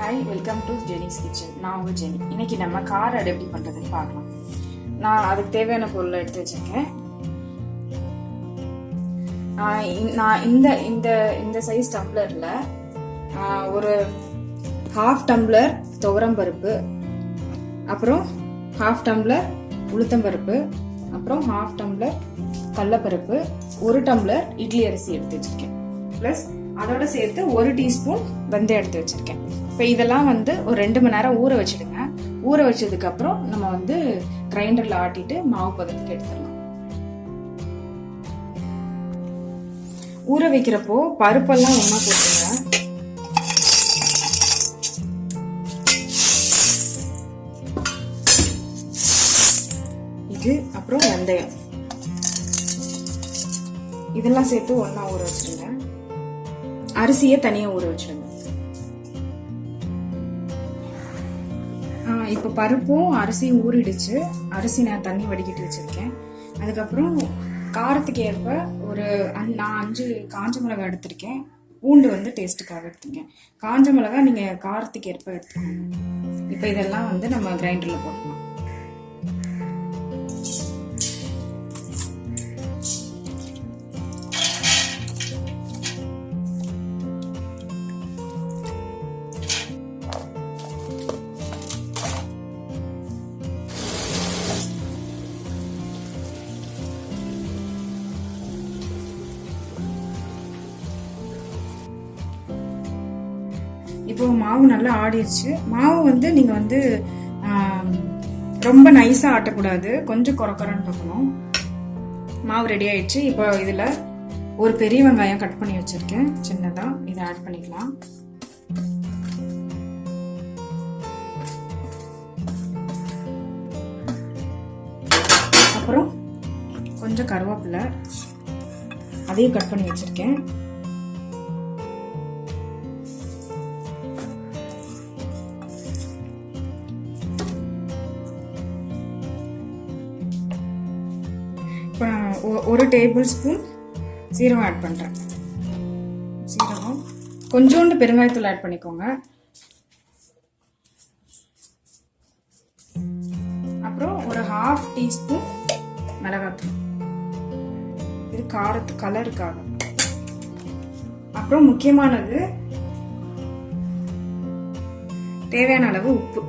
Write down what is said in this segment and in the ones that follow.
Hi, welcome to Jenny's kitchen. நான் உங்கள் Jenny. இன்னைக்கு நம்ம கார அடை எப்படி பண்ணுறதுன்னு பார்க்கலாம். நான் அதுக்கு தேவையான பொருளை எடுத்து வச்சிருக்கேன். நான் இந்த இந்த இந்த சைஸ் டம்ளரில் ஒரு 1/2 டம்ளர் துவரம்பருப்பு, அப்புறம் 1/2 டம்ளர் உளுத்தம்பருப்பு, அப்புறம் 1/2 டம்ளர் கடலைப்பருப்பு, 1 டம்ளர் இட்லி அரிசி எடுத்து வச்சிருக்கேன். ப்ளஸ் அதோட சேர்த்து 1 டீஸ்பூன் வெந்தயம் எடுத்து வச்சிருக்கேன். இப்போ இதெல்லாம் ஒரு 2 மணி நேரம் ஊற வச்சிடுங்க. ஊற வச்சதுக்கு அப்புறம் நம்ம கிரைண்டர்ல ஆட்டிட்டு மாவு பதத்துக்கு எடுத்துடலாம். ஊற வைக்கிறப்போ பருப்பெல்லாம் ஒண்ணா போட்டுங்க. இது அப்புறம் வெந்தயம் இதெல்லாம் சேர்த்து ஒண்ணா ஊற வச்சிருங்க. அரிசியை தனியா ஊற வச்சிடுங்க. இப்போ பருப்பும் அரிசியும் ஊறிடுச்சு. அரிசி நான் தண்ணி வடிக்கிட்டு வச்சிருக்கேன். அதுக்கப்புறம் காரத்துக்கு ஏற்ப நான் 5 காஞ்ச மிளகாய் எடுத்திருக்கேன். பூண்டு டேஸ்ட்டுக்காக எடுத்துக்கேன். காஞ்ச மிளகாய் நீங்க காரத்துக்கு ஏற்ப எடுத்துக்கோங்க. இப்போ இதெல்லாம் நம்ம கிரைண்டர்ல போடலாம். இப்போ மாவு நல்லா ஆடிடுச்சு. மாவு நீங்க ரொம்ப நைஸா ஆட்டக்கூடாது, கொஞ்சம் கொரக்கொரன்னு இருக்கணும். மாவு ரெடி ஆயிடுச்சு. இப்போ இதுல ஒரு பெரிய வெங்காயம் கட் பண்ணி வச்சிருக்கேன் சின்னதா, இதை ஆட் பண்ணிக்கலாம். அப்புறம் கொஞ்சம் கருவேப்பிலை, அதையும் கட் பண்ணி வச்சிருக்கேன். ஒரு டேபிள் ஸ்பூன் சீரகம் ஆட் பண்றேன். சீரகம், கொஞ்சோண்டு பெருங்காயத்தூள் ஆட் பண்ணிக்கோங்க. அப்புறம் ஒரு 1/2 டீஸ்பூன் மிளகாத்தூள், இது காரத்து கலருக்காக. அப்புறம் முக்கியமானது தேவையான அளவு உப்பு.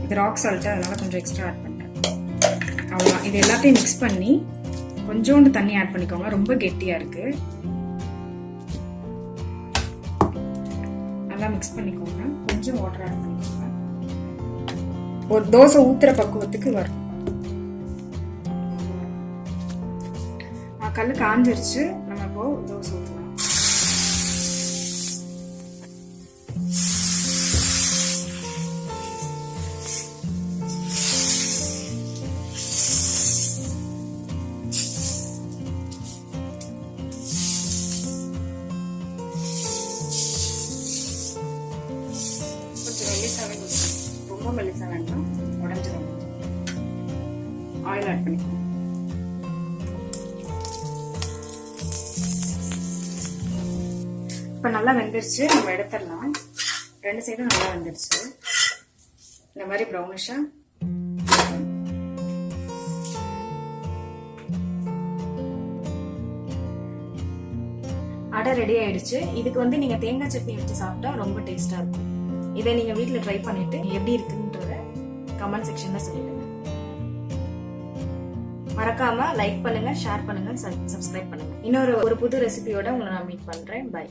இது ராக் சால்ட், அதனால கொஞ்சம் எக்ஸ்ட்ரா ஆட் பண்றேன். அவ்வளோதான். இது எல்லாத்தையும் மிக்ஸ் பண்ணி கொஞ்சோண்டு தண்ணி ஆட் பண்ணிக்கோங்க, ரொம்ப கெட்டியா இருக்கு. நல்லா மிக்ஸ் பண்ணிக்கோங்க. கொஞ்சம் வாட்டர் ஆட் பண்ணிக்கோங்க. ஒரு தோசை ஊத்துற பக்குவத்துக்கு வரும். கல்லு காஞ்சிருச்சு. நம்ம இப்போ தோசை ஊற்றலாம். ரொம்ப மெல்லிசா வேண்டாம், உடஞ்சிடும். ஆயில் ஆட் பண்ணிக்கோங்க. இப்ப நல்லா வெந்துருச்சு, நம்ம எடுத்துடலாம். 2 சைடும் நல்லா வெந்துருச்சு. இந்த மாதிரி ப்ரௌனிஷா அடை ரெடி ஆயிடுச்சு. இதுக்கு நீங்க தேங்காய் சட்னி வச்சு சாப்பிட்டா ரொம்ப டேஸ்டா இருக்கும். இதை நீங்க வீட்டுல ட்ரை பண்ணிட்டு எப்படி இருக்குன்றத கமெண்ட் செக்ஷன்ல சொல்லிடுங்க. மறக்காம லைக் பண்ணுங்க, ஷேர் பண்ணுங்க, சப்ஸ்கிரைப் பண்ணுங்க. இன்னொரு புது ரெசிபியோட உங்களை நான் மீட் பண்றேன். பை.